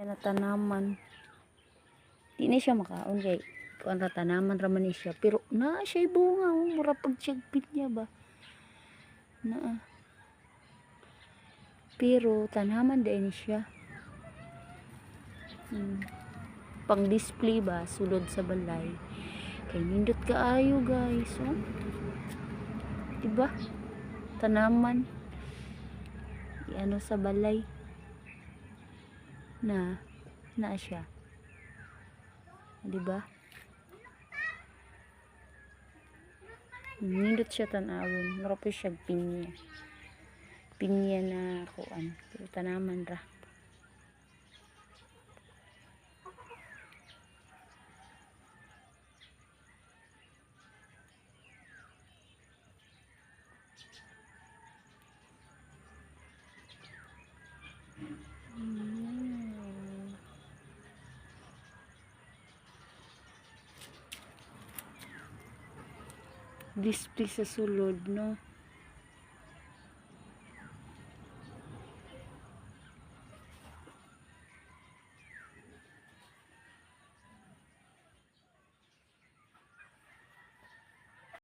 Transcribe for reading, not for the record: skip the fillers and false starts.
na tanaman di na siya makaon kay kuan ra tanaman ra man ni siya pero na siya bunga mura pag tiyagpit niya ba na pero tanaman din siya pang display ba sulod sa balay kay nindot kaayo guys oh. Diba tanaman ano sa balay na siya, 'di ba? Nindot siya tan-awon, mura po siya pinya. Pinya na kuan, pero tanaman ra. Display sa sulod no.